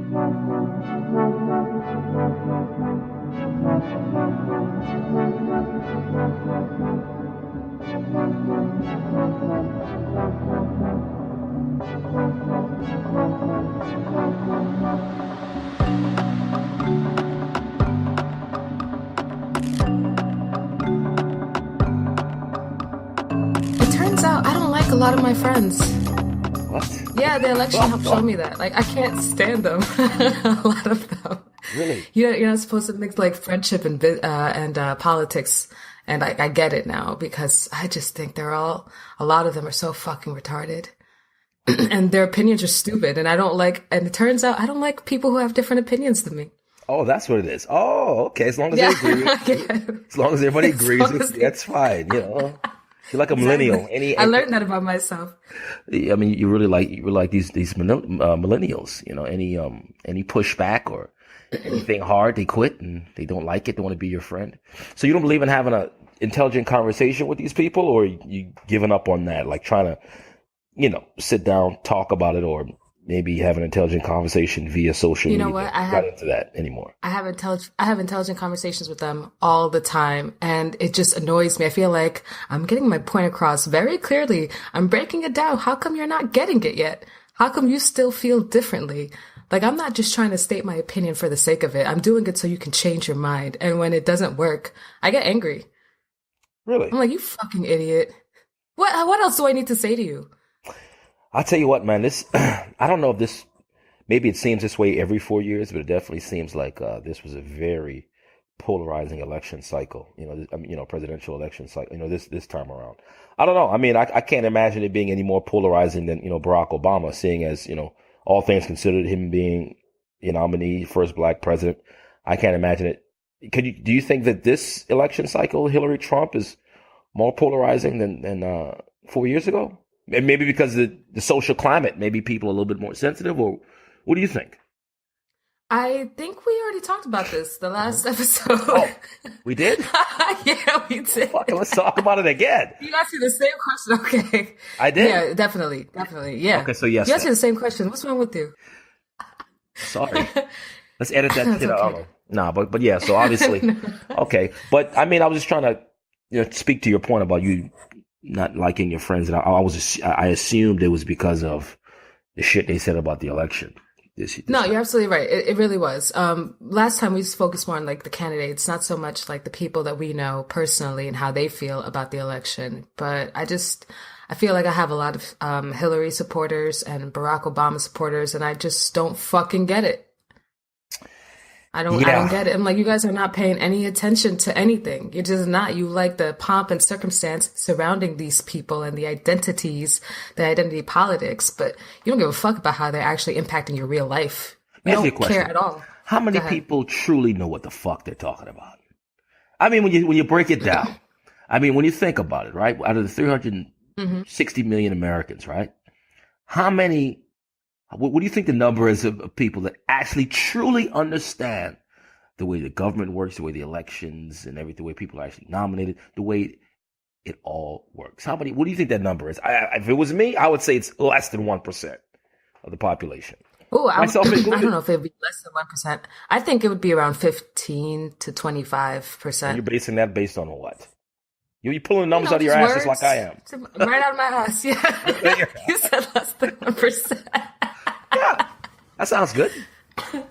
It turns out I don't like a lot of my friends. What? Yeah, the election helped show me that. Like, I can't stand them. A lot of them. Really? You're not supposed to mix like friendship and politics. And I get it now because I just think a lot of them are so fucking retarded. And their opinions are stupid. And it turns out I don't like people who have different opinions than me. Oh, that's what it is. Oh, okay. As long as they agree, as long as everybody agrees, that's fine. You know, you're like a millennial. I learned that about myself. I mean, you really like these millennials. You know, any pushback or anything hard, they quit and they don't like it. They want to be your friend. So you don't believe in having a intelligent conversation with these people, or you giving up on that, like trying to, sit down, talk about it, or maybe have an intelligent conversation via social media. You know what? I'm not into that anymore. I have intelligent conversations with them all the time, and it just annoys me. I feel like I'm getting my point across very clearly. I'm breaking it down. How come you're not getting it yet? How come you still feel differently? Like, I'm not just trying to state my opinion for the sake of it. I'm doing it so you can change your mind. And when it doesn't work, I get angry. Really? I'm like, you fucking idiot. What else do I need to say to you? I'll tell you what, man, I don't know if maybe it seems this way every 4 years, but it definitely seems like this was a very polarizing election cycle, presidential election cycle, this time around. I don't know. I mean, I can't imagine it being any more polarizing than, Barack Obama, seeing as, all things considered, him being the nominee, first black president. I can't imagine it. Do you think that this election cycle, Hillary Trump, is more polarizing than 4 years ago? And maybe because of the social climate, maybe people are a little bit more sensitive, or what do you think? I think we already talked about this the last episode. Oh, we did? Yeah, we did. Fuck, let's talk about it again. You asked me the same question. Okay. I did? Yeah, definitely. Yeah. Okay, so yes. You asked me the same question. What's wrong with you? Sorry. Let's edit that shit out. No, but yeah, so obviously. No. Okay. But I mean, I was just trying to speak to your point about you not liking your friends. And I assumed it was because of the shit they said about the election. No, you're absolutely right. It really was. Last time we focused more on like the candidates, not so much like the people that we know personally and how they feel about the election. But I feel like I have a lot of Hillary supporters and Barack Obama supporters, and I just don't fucking get it. I don't get it. I'm like, you guys are not paying any attention to anything. You're just not. You like the pomp and circumstance surrounding these people and the identity politics, but you don't give a fuck about how they're actually impacting your real life. You don't care at all. How many people truly know what the fuck they're talking about? I mean, when you break it down, I mean, when you think about it, right? Out of the 360 million Americans, right? How many? What do you think the number is of people that actually truly understand the way the government works, the way the elections and everything, the way people are actually nominated, the way it all works? What do you think that number is? If it was me, I would say it's less than 1% of the population. Oh, I don't know if it would be less than 1%. I think it would be around 15 to 25%. And you're basing that based on what? You're pulling numbers out of your ass just like I am. Right out of my ass, yeah. You said less than 1%. Yeah, that sounds good. I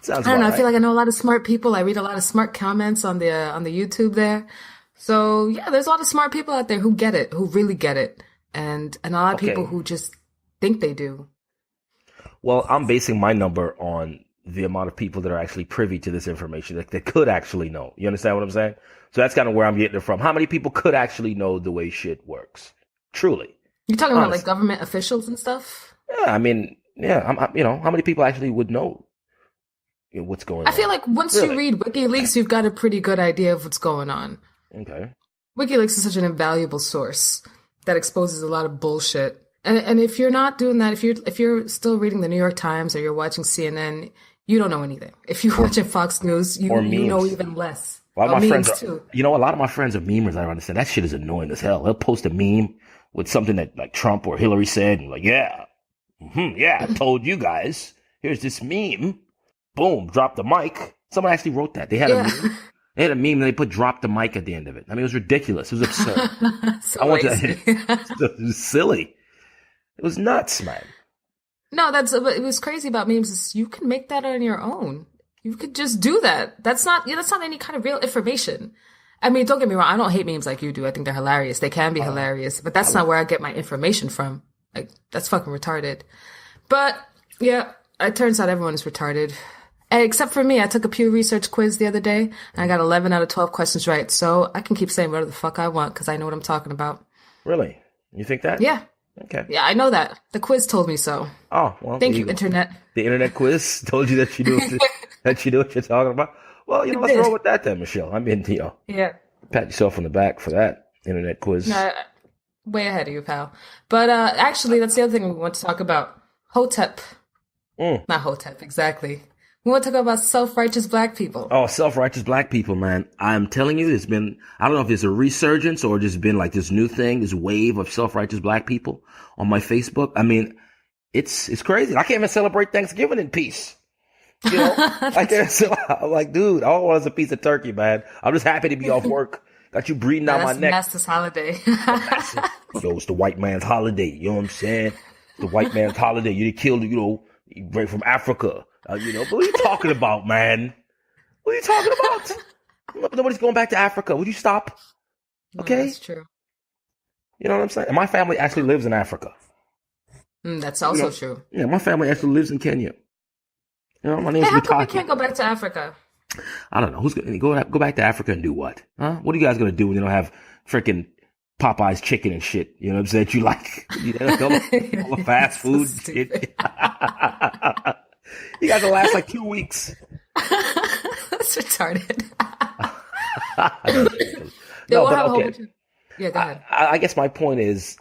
don't know. Right. I feel like I know a lot of smart people. I read a lot of smart comments on the YouTube there. So yeah, there's a lot of smart people out there who get it, who really get it, and a lot of people who just think they do. Well, I'm basing my number on the amount of people that are actually privy to this information that could actually know. You understand what I'm saying? So that's kind of where I'm getting it from. How many people could actually know the way shit works? Truly. You're talking about like government officials and stuff? Yeah, I mean, how many people actually would know what's going on? I feel like once you read WikiLeaks, you've got a pretty good idea of what's going on. Okay. WikiLeaks is such an invaluable source that exposes a lot of bullshit. And if you're not doing that, if you're still reading the New York Times or you're watching CNN, you don't know anything. If you're watching Fox News, you know even less. A lot of my friends too. A lot of my friends are memers. I don't understand. That shit is annoying as hell. They'll post a meme with something that like Trump or Hillary said, and like, yeah, I told you guys. Here's this meme. Boom, drop the mic. Someone actually wrote that. They had a Yeah. meme. They had a meme and they put drop the mic at the end of it. I mean, it was ridiculous. It was absurd. I So want to, lazy. it was silly. It was nuts, man. No, it was crazy about memes is you can make that on your own. You could just do that. That's not any kind of real information. I mean, don't get me wrong. I don't hate memes like you do. I think they're hilarious. They can be hilarious, but that's not where I get my information from. Like, that's fucking retarded. But yeah, it turns out everyone is retarded. Except for me. I took a Pew Research quiz the other day and I got 11 out of 12 questions right. So I can keep saying whatever the fuck I want because I know what I'm talking about. Really? You think that? Yeah. Okay. Yeah, I know that. The quiz told me so. Oh, well. Thank there you, go. Internet. The internet quiz told you that you do that you know what you're talking about. Well, It let's did. roll with that then, Michelle. I mean, Yeah. pat yourself on the back for that internet quiz. No, way ahead of you, pal. But actually, that's the other thing we want to talk about. Hotep. Mm. Not Hotep, exactly. We want to talk about self-righteous black people. Oh, self-righteous black people, man. I'm telling you, I don't know if it's a resurgence or just been like this new thing, this wave of self-righteous black people on my Facebook. I mean, it's crazy. I can't even celebrate Thanksgiving in peace. You know, I can't. So I'm like, dude, all I want is a piece of turkey, man. I'm just happy to be off work. Got you breathing down my That's neck. Master's holiday. Yo, it's the white man's holiday. You know what I'm saying? It's the white man's holiday. You killed, you right from Africa. But what are you talking about, man? What are you talking about? Nobody's going back to Africa. Would you stop? Okay. No, that's true. You know what I'm saying? And my family actually lives in Africa. That's also true. Yeah, my family actually lives in Kenya. My name's Hey, how come we Mitaki. can't go back to Africa? I don't know. Who's going to go back to Africa and do what? Huh? What are you guys going to do when you don't have freaking Popeye's chicken and shit? You know what I'm saying? You like all the fast food So shit. You guys will last like 2 weeks. That's retarded. No, We'll but have a whole okay. bunch of... Yeah, go ahead. I guess my point is,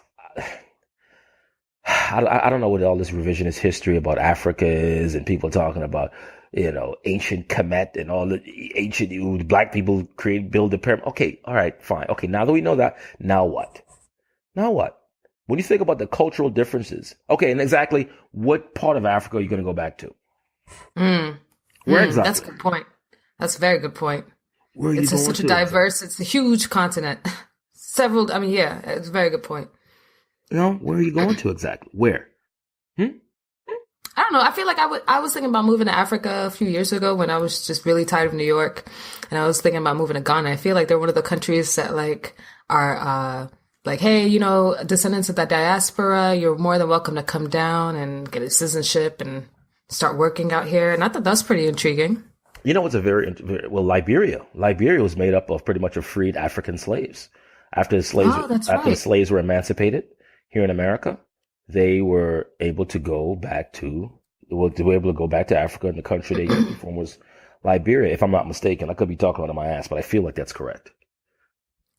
I don't know what all this revisionist history about Africa is, and people talking about, ancient Kemet and all the ancient black people build the pyramid. Okay, all right, fine. Okay, now that we know that, now what? Now what? When you think about the cultural differences, okay, and exactly what part of Africa are you going to go back to? Where exactly? That's a good point. That's a very good point. Where are you It's going such a to? diverse, it's a huge continent. Yeah, it's a very good point. Where are you going to exactly? Where? I don't know. I feel like I was thinking about moving to Africa a few years ago when I was just really tired of New York, and I was thinking about moving to Ghana. I feel like they're one of the countries that are hey, descendants of that diaspora, you're more than welcome to come down and get a citizenship and start working out here. And I thought that's pretty intriguing. It's Liberia. Liberia was made up of pretty much of freed African slaves. After the slaves were emancipated here in America, they were able to go back to Africa, and the country they came from was Liberia, if I'm not mistaken. I could be talking out of my ass, but I feel like that's correct.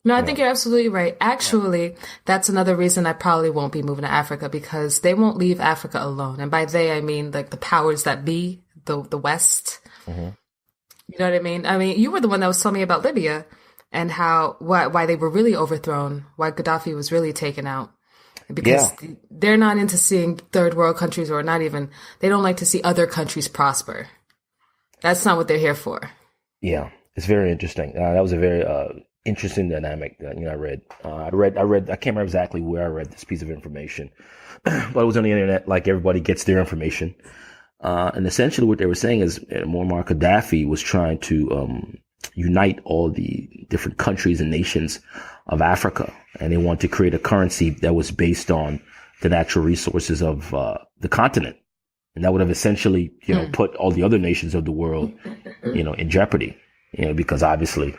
No, I think you're absolutely right. Actually, that's another reason I probably won't be moving to Africa, because they won't leave Africa alone. And by they, I mean like the powers that be, the West. Mm-hmm. You know what I mean? I mean, you were the one that was telling me about Libya and why they were really overthrown, why Gaddafi was really taken out. Because they're not into seeing third world countries, or not even, they don't like to see other countries prosper. That's not what they're here for. Yeah, it's very interesting. That was a very interesting dynamic that I read. I can't remember exactly where I read this piece of information, but it was on the internet. Like everybody gets their information, and essentially what they were saying is Muammar Gaddafi was trying to unite all the different countries and nations of Africa, and they wanted to create a currency that was based on the natural resources of the continent, and that would have essentially put all the other nations of the world in jeopardy, because obviously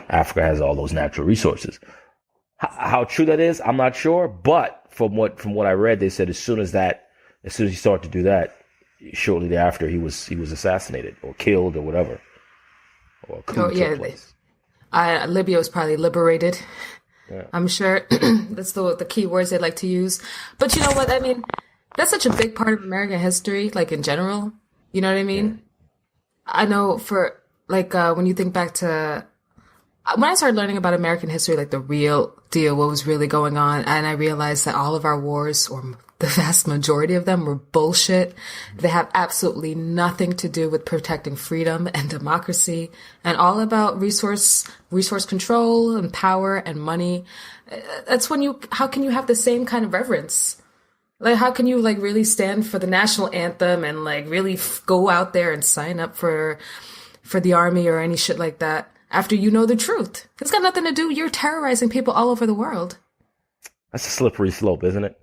Africa has all those natural resources. How true that is, I'm not sure, but from what I read, they said as soon as he started to do that, shortly thereafter he was assassinated or killed or whatever, or a coup took place. Libya was probably liberated. Yeah. I'm sure that's the key words they like to use. But you know what? I mean, that's such a big part of American history, like in general. You know what I mean? Yeah. I know for when you think back to when I started learning about American history, like the real deal, what was really going on, and I realized that all of our wars, or the vast majority of them were bullshit. They have absolutely nothing to do with protecting freedom and democracy, and all about resource control and power and money. That's when how can you have the same kind of reverence? Like, how can you like really stand for the national anthem and like really go out there and sign up for the army or any shit like that after you know the truth? It's got nothing to do. You're terrorizing people all over the world. That's a slippery slope, isn't it?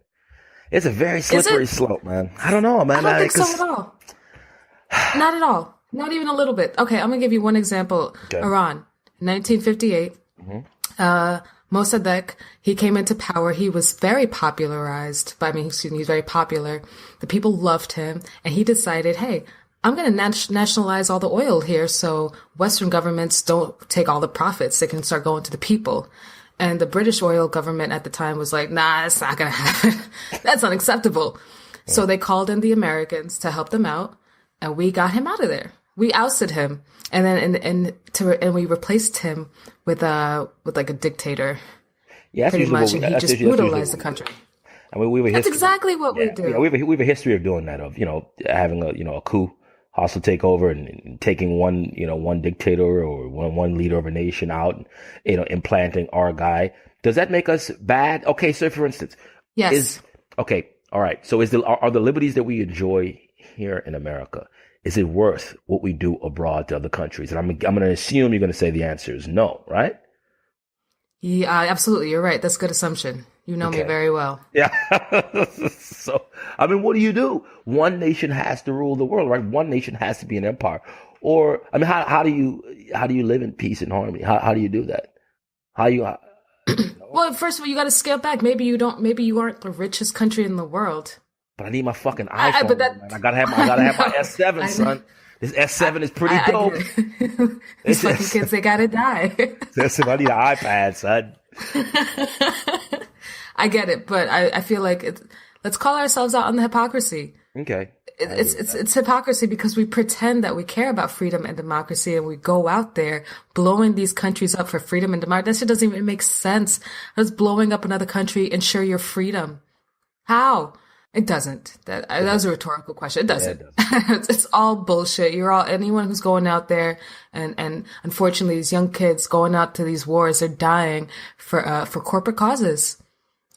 It's a very slippery slope, man. I don't know, man. I don't think so at all. Not at all. Not even a little bit. Okay, I'm going to give you one example. Okay. Iran, 1958. Mossadegh, he came into power. He was very popularized. He's very popular. The people loved him. And he decided, hey, I'm going to nationalize all the oil here so Western governments don't take all the profits. They can start going to the people. And the British oil government at the time was like, nah, that's not going to happen. That's unacceptable. Yeah. So they called in the Americans to help them out. And we got him out of there. We ousted him. And then and we replaced him with like a dictator. Yeah, pretty much. And he just brutalized the country. I mean, that's exactly what we do. Yeah, we have a history of doing that, of, having a coup, hostile takeover, and taking one dictator or one leader of a nation out, implanting our guy. Does that make us bad? Okay, so for instance, yes. Okay, all right. So are the liberties that we enjoy here in America, is it worth what we do abroad to other countries? And I'm going to assume you're going to say the answer is no, right? Yeah, absolutely. You're right. That's a good assumption. You know me very well. Yeah. So, I mean, what do? One nation has to rule the world, right? One nation has to be an empire. Or, I mean, how do you live in peace and harmony? How do you do that? Well, first of all, you got to scale back. Maybe you aren't the richest country in the world. But I need my fucking iPhone. I gotta have my S7, son. This S7 is pretty dope. These fucking kids, they gotta die. Listen, I need an iPad, son. I get it, but I feel like let's call ourselves out on the hypocrisy. Okay. It's hypocrisy because we pretend that we care about freedom and democracy, and we go out there blowing these countries up for freedom and democracy. That shit doesn't even make sense. That's blowing up another country, ensure your freedom. How? It doesn't. That was a rhetorical question. It doesn't. Yeah, it does. It's all bullshit. Anyone who's going out there and unfortunately these young kids going out to these wars are dying for corporate causes.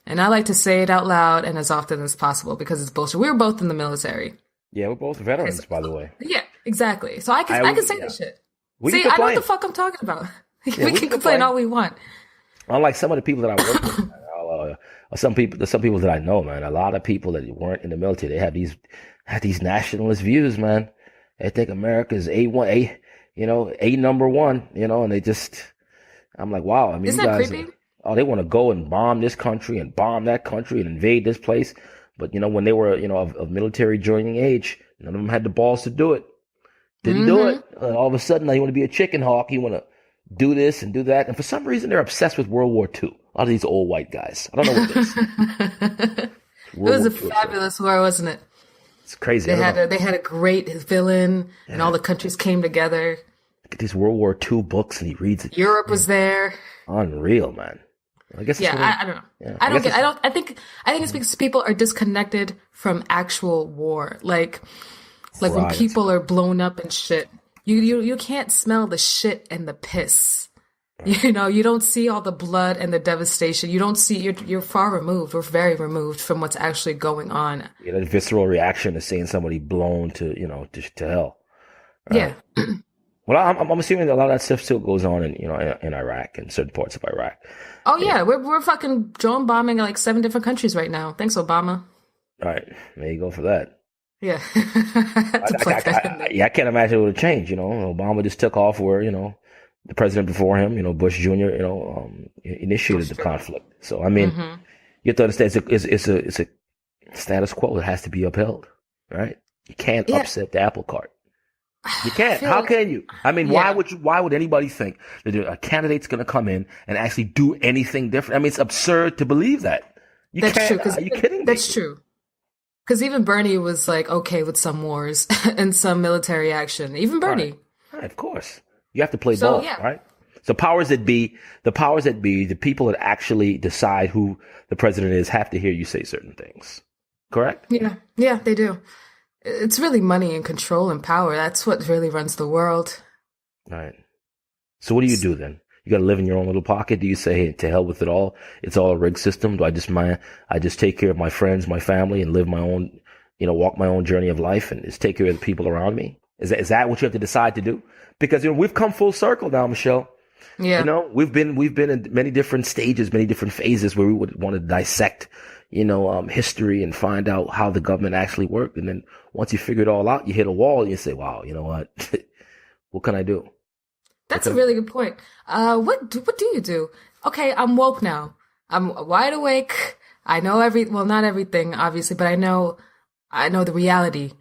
And I like to say it out loud and as often as possible because it's bullshit. We were both in the military. Yeah, we're both veterans, by the way. Yeah, exactly. So I can say this shit. See, I know what the fuck I'm talking about. Yeah, we can complain all we want. Unlike some of the people that I work with. Some people that I know, man, a lot of people that weren't in the military, they have these nationalist views, man. They think America's A number one, and they just, I'm like, wow. I mean, isn't that creepy? They want to go and bomb this country and bomb that country and invade this place. But, when they were, of military joining age, none of them had the balls to do it. Didn't do it. All of a sudden, now you want to be a chicken hawk. You want to do this and do that. And for some reason, they're obsessed with World War II. A lot of these old white guys. I don't know what it is. It was a fabulous war, wasn't it? It's crazy. They had a great villain, and all the countries came together. Look at these World War II books, and he reads it. Europe was there. Unreal, man. I guess. I don't know. Yeah, I think it's because people are disconnected from actual war. Like when people are blown up and shit. You can't smell the shit and the piss. You don't see all the blood and the devastation. You don't see, you're far removed. We're very removed from what's actually going on. Yeah, that visceral reaction to seeing somebody blown to hell. Right? Yeah. Well, I'm assuming that a lot of that stuff still goes on in Iraq and certain parts of Iraq. Oh yeah, we're fucking drone bombing like 7 different countries right now. Thanks, Obama. All right, there you go for that. Yeah. I can't imagine it would have changed. Obama just took off where the president before him, Bush Jr., initiated the conflict. So, I mean, you have to understand it's a status quo that has to be upheld, right? You can't upset the apple cart. You can't. How can you? I mean, why would anybody think that a candidate's going to come in and actually do anything different? I mean, it's absurd to believe that. That's true. Are you kidding me? That's true. Because even Bernie was like okay with some wars and some military action. Even Bernie. Right, of course. You have to play ball, right? So powers that be, the people that actually decide who the president is have to hear you say certain things. correct? Yeah. Yeah, they do. It's really money and control and power. That's what really runs the world. All right. So what do you do then? You got to live in your own little pocket. Do you say, hey, to hell with it all? It's all a rigged system. Do I just take care of my friends, my family, and live my own, walk my own journey of life and just take care of the people around me? Is that what you have to decide to do? Because, we've come full circle now, Michelle. Yeah. We've been in many different stages, many different phases where we would want to dissect, history and find out how the government actually worked. And then once you figure it all out, you hit a wall and you say, wow, you know what? What can I do? That's a really good point. What do you do? Okay, I'm woke now. I'm wide awake. I know not everything, obviously, but I know the reality.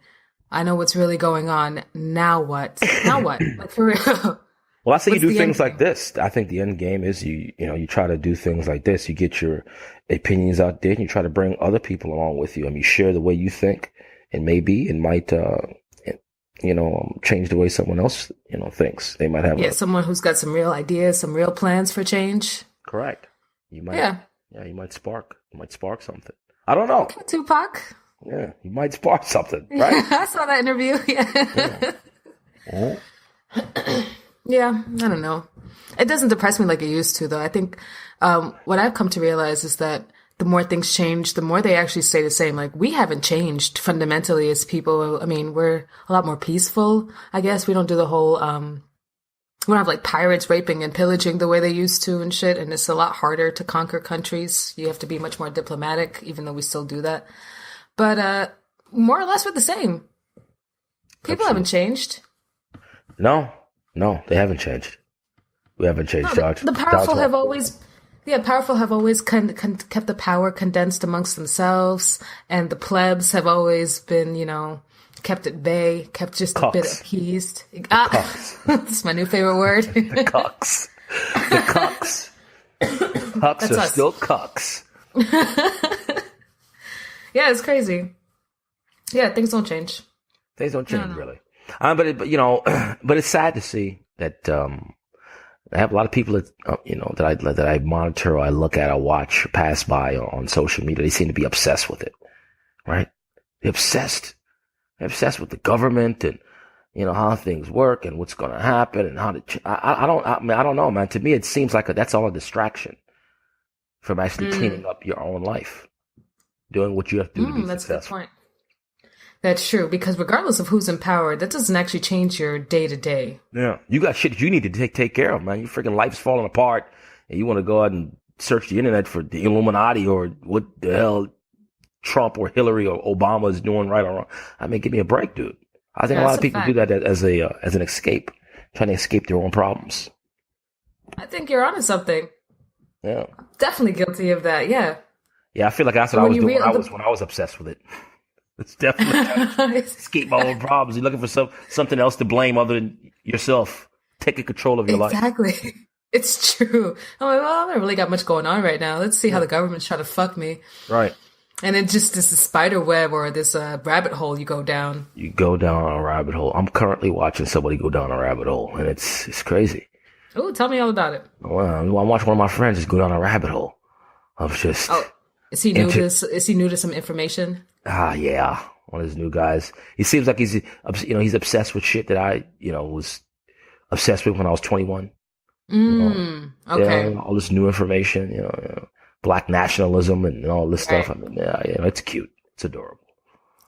I know what's really going on. Now what? Now what? Like, for real. Well, I say you What's do the end things like game? this. I think the end game is you try to do things like this. You get your opinions out there and you try to bring other people along with you. I mean, share the way you think, and maybe it might, change the way someone else, thinks. They might have Yeah, someone who's got some real ideas, some real plans for change. correct. You might, Yeah. yeah, you might spark something. I don't know. Tupac. Yeah, you might spark something, right? Yeah, I saw that interview. Yeah. Yeah. Oh, Yeah, I don't know. It doesn't depress me like it used to, though. I think what I've come to realize is that the more things change, the more they actually stay the same. Like, we haven't changed fundamentally as people. I mean, we're a lot more peaceful, I guess. We don't do the whole, we don't have like pirates raping and pillaging the way they used to and shit. And it's a lot harder to conquer countries. You have to be much more diplomatic, even though we still do that. But more or less we're the same. People haven't changed. no, they haven't changed. We haven't changed, No, George. the powerful George, have always, yeah, powerful have always kept the power condensed amongst themselves, and the plebs have always been, kept at bay, kept just a bit Cucks. appeased. Cucks. That's my new favorite word. The cucks. The cucks. Cucks That's are us. still cucks. Yeah, it's crazy. Yeah, things don't change. Things don't change, No. really. But it's sad to see that I have a lot of people that that I monitor, or I look at, I watch, pass by on social media. They seem to be obsessed with it, right? They're obsessed. They're obsessed with the government and how things work and what's going to happen and how to. I don't know, man. To me, it seems like that's all a distraction from actually cleaning up your own life, doing what you have to do to be That's a good successful. point. That's true, because regardless of who's in power, that doesn't actually change your day to day. Yeah, you got shit that you need to take care of, man. Your freaking life's falling apart, and you want to go out and search the internet for the Illuminati or what the hell Trump or Hillary or Obama is doing right or wrong. I mean, give me a break, dude. I think Yeah, a lot that's of a people fact. do that as an escape, trying to escape their own problems. I think you're onto something. Yeah, Definitely guilty of that. Yeah. yeah. I feel like that's what But I when was you doing real, when I was obsessed with it. It's definitely trying to escape my own problems. You're looking for something else to blame other than yourself. Taking control of your life. exactly. It's true. I'm like, well, I haven't really got much going on right now. Let's see how the government's trying to fuck me. Right. And it just this spider web or this rabbit hole you go down. You go down a rabbit hole. I'm currently watching somebody go down a rabbit hole, and it's crazy. Oh, tell me all about it. Well, I'm watching one of my friends just go down a rabbit hole of just Oh, is he new to this? Is he new to some information? yeah, one of those new guys. He seems like he's obsessed with shit that I was obsessed with when I was 21. Okay. Yeah, all this new information, black nationalism and all this stuff. Right. I mean, yeah, it's cute. It's adorable.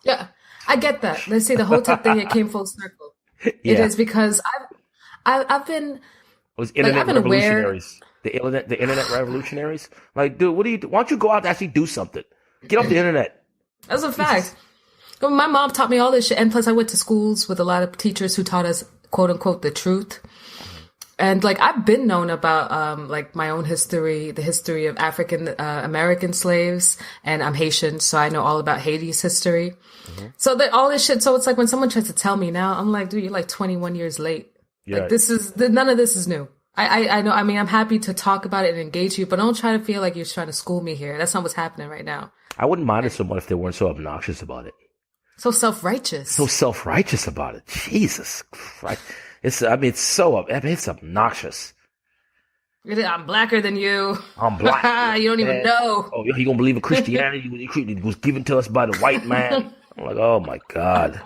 Yeah, I get that. Let's say the whole tech thing, it came full circle. It Yeah, is because I've been it was like internet I've been aware. revolutionaries. The internet revolutionaries. Like, dude, why don't you go out and actually do something? Get off the internet. That's a fact. Well, my mom taught me all this shit, and plus I went to schools with a lot of teachers who taught us "quote unquote" the truth. And like I've been known about like my own history, the history of African American slaves, and I'm Haitian, so I know all about Haiti's history. So that all this shit. So it's like when someone tries to tell me now, I'm like, dude, you're like 21 years late. Yeah. Like none of this is new. I know. I mean, I'm happy to talk about it and engage you, but don't try to feel like you're trying to school me here. That's not what's happening right now. I wouldn't mind it so much if they weren't so obnoxious about it. So self-righteous. So self-righteous about it. Jesus Christ. It's obnoxious. I'm blacker than you. I'm black. You don't even Man. know. Oh, you gonna believe in Christianity? It was given to us by the white man. I'm like, oh my God.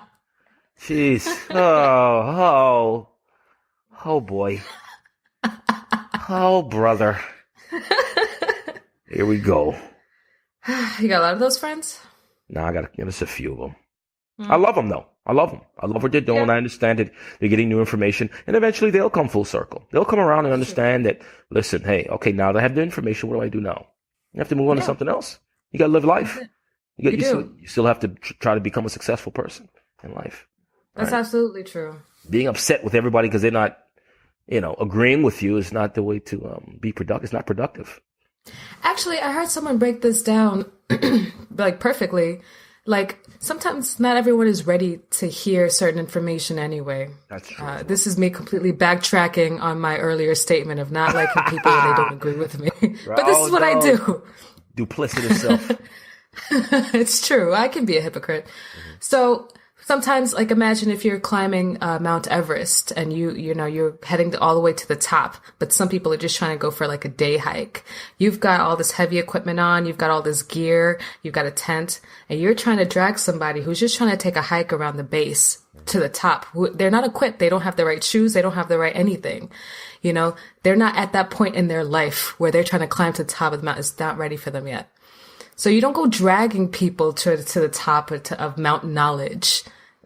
Jeez. Oh boy. Oh, brother. Here we go. You got a lot of those friends? Now I got just a few of them. I Mm. love them though. I love them. I love what they're doing. Yeah, I understand that they're getting new information, and eventually they'll come full circle. They'll come around and for sure. understand that. Listen, hey, okay, now that I have the information, what do I do now? You have to move on to Yeah, something else. You got to live that's life. it. You got You do. you still have to try to become a successful person in life. All That's right. absolutely true. Being upset with everybody because they're not, agreeing with you is not the way to be productive. It's not productive. Actually, I heard someone break this down like perfectly. Like sometimes not everyone is ready to hear certain information anyway. That's true as well. This is me completely backtracking on my earlier statement of not liking people when they don't agree with me. But this Oh is what I no, do. duplicitous self. It's true. I can be a hypocrite. So sometimes, like, imagine if you're climbing Mount Everest and you're heading all the way to the top, but some people are just trying to go for like a day hike. You've got all this heavy equipment on, you've got all this gear, you've got a tent, and you're trying to drag somebody who's just trying to take a hike around the base to the top. They're not equipped. They don't have the right shoes. They don't have the right anything. They're not at that point in their life where they're trying to climb to the top of the mountain. It's not ready for them yet. So you don't go dragging people to the top of mountain knowledge.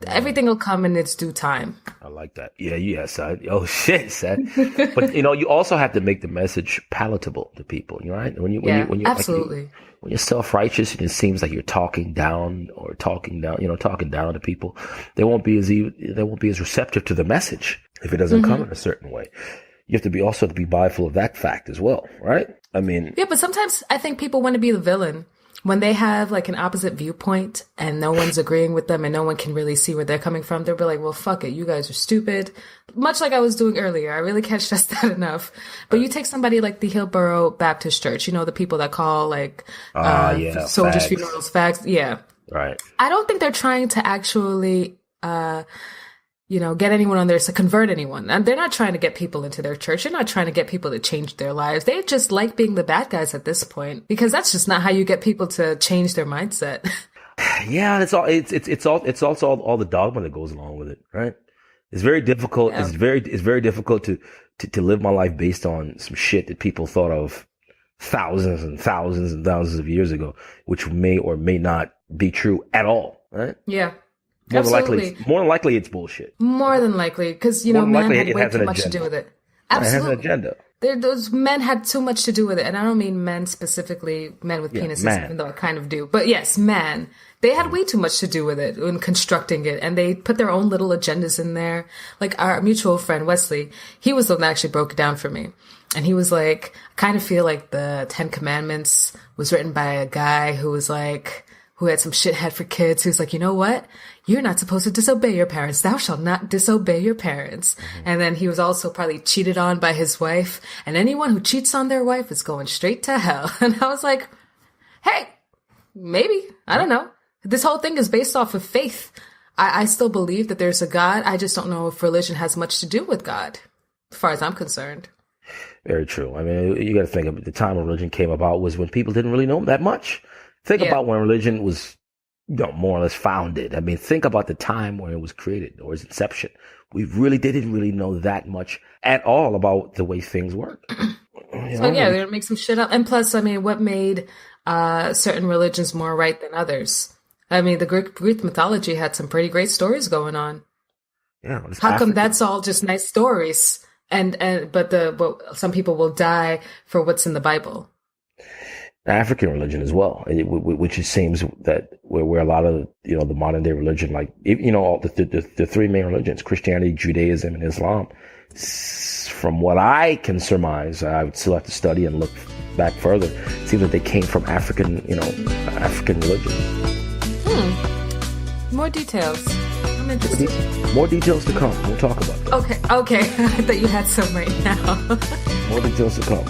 Everything will come in its due time. I like that. Yeah, son. Oh shit, son. But you also have to make the message palatable to people, right? Yeah, When you absolutely. when you're self-righteous and it seems like you're talking down to people, they won't be as receptive to the message if it doesn't come in a certain way. You have to be also to be mindful of that fact as well, right? I mean, Yeah, but sometimes I think people want to be the villain when they have like an opposite viewpoint and no one's agreeing with them and no one can really see where they're coming from. They'll be like, well, fuck it. You guys are stupid. Much like I was doing earlier. I really can't stress that enough. But you take somebody like the Hillborough Baptist Church, the people that call like, yeah, soldiers' facts. funerals, facts. Yeah. Right. I don't think they're trying to actually, get anyone on there to convert anyone. And they're not trying to get people into their church. They're not trying to get people to change their lives. They just like being the bad guys at this point because that's just not how you get people to change their mindset. Yeah, it's all it's also all the dogma that goes along with it, right? It's very difficult. Yeah. It's very difficult to live my life based on some shit that people thought of thousands and thousands and thousands of years ago, which may or may not be true at all, right? Yeah. More Absolutely. more than likely, it's bullshit. More than likely, because, More than man likely, had it way has too an much to do agenda. with it. It has an Absolutely. agenda. Those men had too much to do with it. And I don't mean men specifically, men with Yeah, penises, man. even though I kind of do. But yes, man. They had way too much to do with it in constructing it. And they put their own little agendas in there. Like our mutual friend, Wesley, he was the one that actually broke it down for me. And he was like, I kind of feel like the Ten Commandments was written by a guy who was like, who had some shithead for kids, who's like, you know what? You're not supposed to disobey your parents. Thou shalt not disobey your parents. And then he was also probably cheated on by his wife. And anyone who cheats on their wife is going straight to hell. And I was like, hey, maybe. I don't know. This whole thing is based off of faith. I still believe that there's a God. I just don't know if religion has much to do with God, as far as I'm concerned. Very true. I mean, you got to think of the time when religion came about was when people didn't really know that much. Think Yeah. about when religion was, more or less founded. I mean, think about the time when it was created or its inception. We really didn't really know that much at all about the way things work. So yeah, they're gonna make some shit up. And plus, I mean, what made certain religions more right than others? I mean, the Greek mythology had some pretty great stories going on. Yeah, it's How come African. that's all just nice stories? But some people will die for what's in the Bible. African religion as well, which it seems that where a lot of the modern day religion, like all the three main religions, Christianity, Judaism, and Islam. From what I can surmise, I would still have to study and look back further. It seems that they came from African religion. More details. I'm interested. More details to come. We'll talk about that. Okay. I thought you had some right now. More details to come.